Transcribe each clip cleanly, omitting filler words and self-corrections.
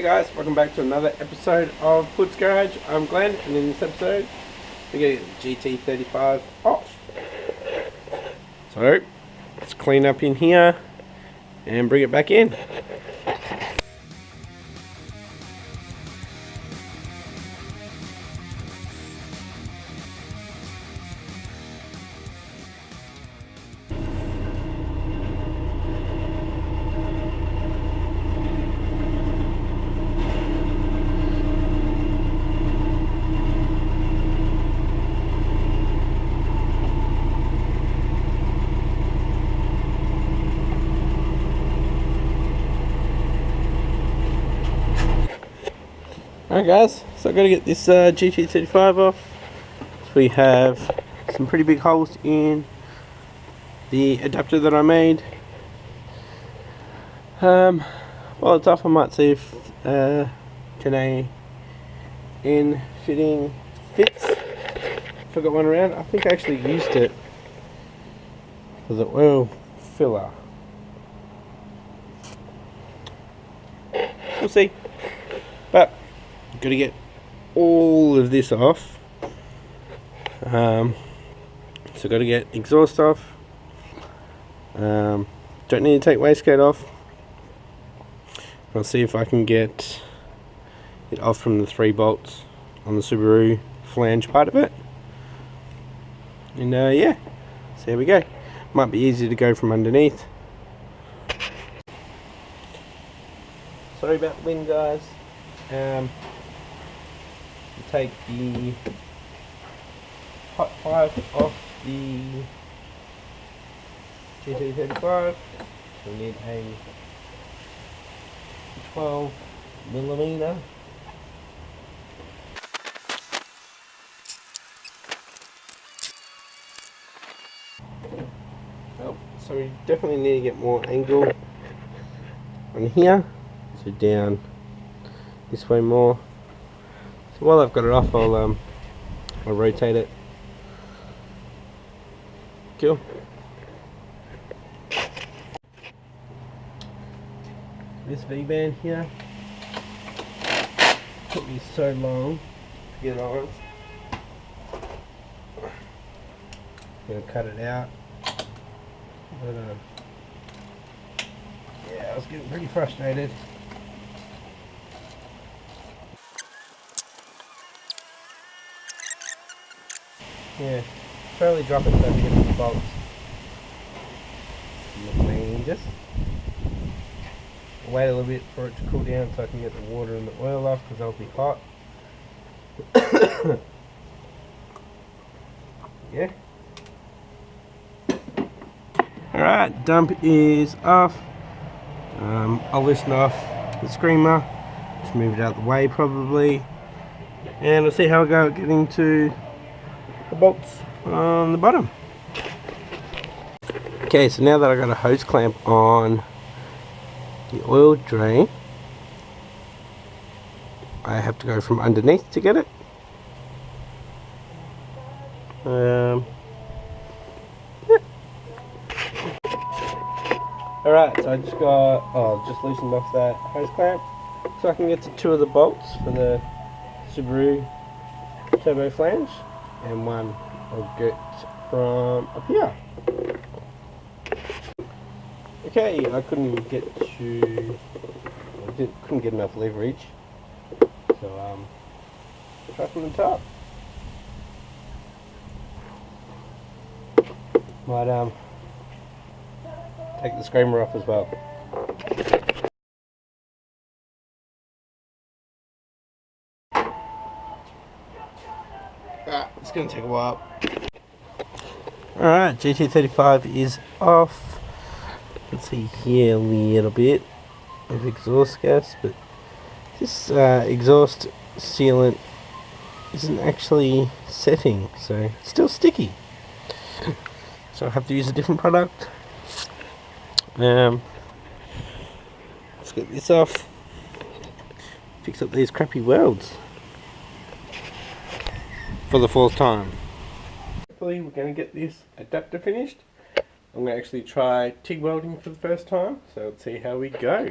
guys, welcome back to another episode of Puts Garage. I'm Glenn, and in this episode we're going to get the GT35 off. So let's clean up in here and bring it back in. Alright guys, so I've got to get this GT35 off. So we have some pretty big holes in the adapter that I made. While it's off, I might see if Janae in fitting fits. If I got one around, I think I actually used it for the oil filler. We'll see. But got to get all of this off. So got to get exhaust off. Don't need to take wastegate off. I'll see if I can get it off from the 3 bolts on the Subaru flange part of it. And yeah, so here we go. Might be easier to go from underneath. Sorry about the wind, guys. Take the hot pipe off the GT35. We need a 12mm. Oh, so we definitely need to get more angle on here. So down this way more. So while I've got it off, I'll rotate it. Cool. This V-band here took me so long to get on. I'm gonna cut it out. But yeah, I was getting pretty frustrated. Yeah, slowly drop it so we get the bolts. And just wait a little bit for it to cool down so I can get the water and the oil off, because they'll be hot. Yeah. Alright, dump is off. I'll loosen off the screamer, just move it out the way probably, and we'll see how I go at getting to the bolts on the bottom. Okay, so now that I got a hose clamp on the oil drain, I have to go from underneath to get it. Yeah. Alright, so I just just loosened off that hose clamp so I can get to 2 of the bolts for the Subaru turbo flange, and one I'll get from up here. Okay, I couldn't get enough leverage, so try from the top. Might take the screamer off as well. It's going to take a while. Alright, GT35 is off. Let's see here a little bit of exhaust gas, but this exhaust sealant isn't actually setting, so it's still sticky. So I have to use a different product. Let's get this off. Fix up these crappy welds for the 4th time. Hopefully we're going to get this adapter finished. I'm going to actually try TIG welding for the first time, so let's see how we go.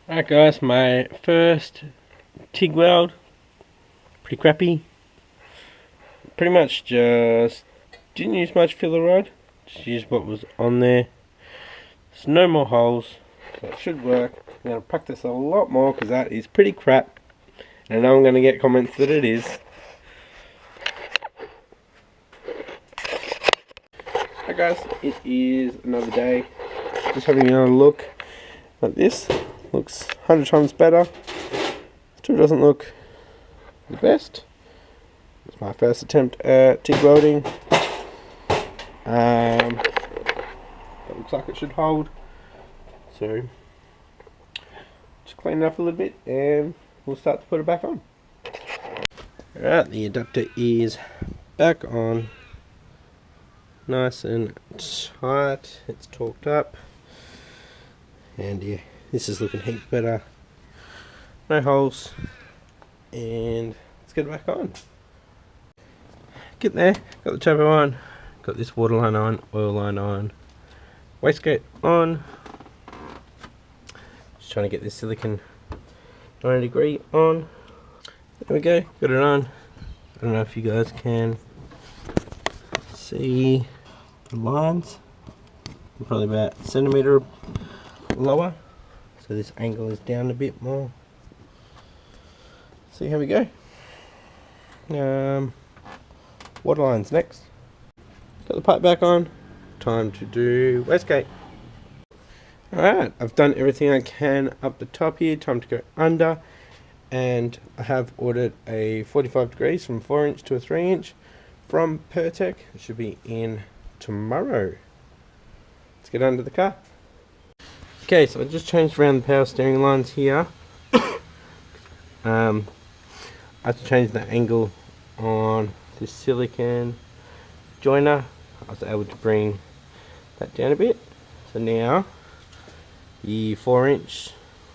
Alright guys, my first TIG weld, pretty crappy. Pretty much just didn't use much filler rod, just used what was on there. There's no more holes, so it should work. I'm going to practice a lot more because that is pretty crap. And I know I'm going to get comments that it is. Hi guys, it is another day. Just having another look at this. Looks 100 times better. Still doesn't look the best. It's my first attempt at TIG welding. It looks like it should hold. So just clean it up a little bit and we'll start to put it back on. Alright, the adapter is back on. Nice and tight. It's torqued up. And yeah, this is looking heaps better. No holes. And let's get it back on. Get there, got the turbo on, got this water line on, oil line on, wastegate on. Just trying to get this silicon 90° on. There we go, got it on. I don't know if you guys can see the lines. I'm probably about a centimetre lower, so this angle is down a bit more. See how we go. Water lines next. Got the pipe back on. Time to do wastegate. Alright, I've done everything I can up the top here. Time to go under. And I have ordered a 45° from 4" to a 3" from Pertec. It should be in tomorrow. Let's get under the car. Okay, so I just changed around the power steering lines here. I have to change the angle on this silicon joiner. I was able to bring that down a bit. So now the 4"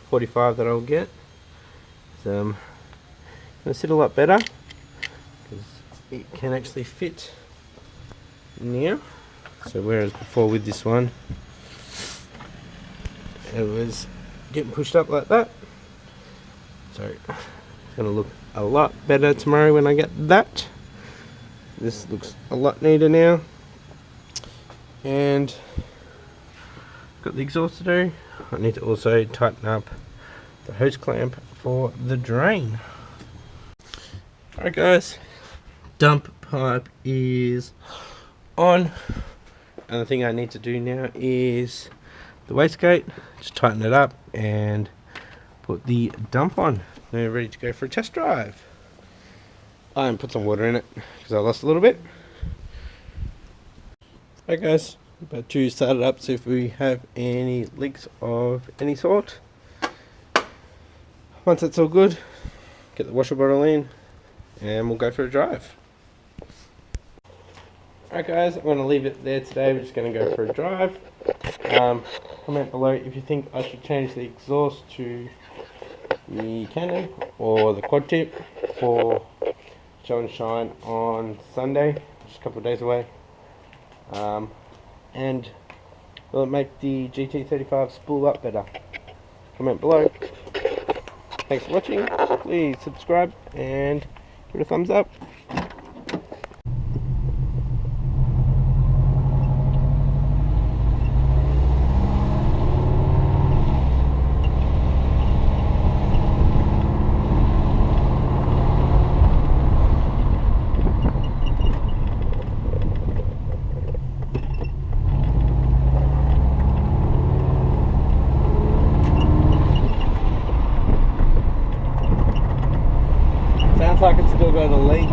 45 that I'll get is going to sit a lot better because it can actually fit now. So whereas before with this one it was getting pushed up like that. So it's going to look a lot better tomorrow when I get that. This looks a lot neater now. And got the exhaust to do. I need to also tighten up the hose clamp for the drain. Alright guys, dump pipe is on. And the thing I need to do now is the wastegate. Just tighten it up and put the dump on. Now ready to go for a test drive. I put some water in it because I lost a little bit. Okay guys, about to start it up, see if we have any leaks of any sort. Once it's all good, get the washer bottle in and we'll go for a drive. Alright guys, I'm going to leave it there today. We're just going to go for a drive. Comment below if you think I should change the exhaust to the Canon or the quad tip for show and shine on Sunday, just a couple of days away. And will it make the GT35 spool up better? Comment below. Thanks for watching. Please subscribe and give it a thumbs up. Sounds like it's still got a leak.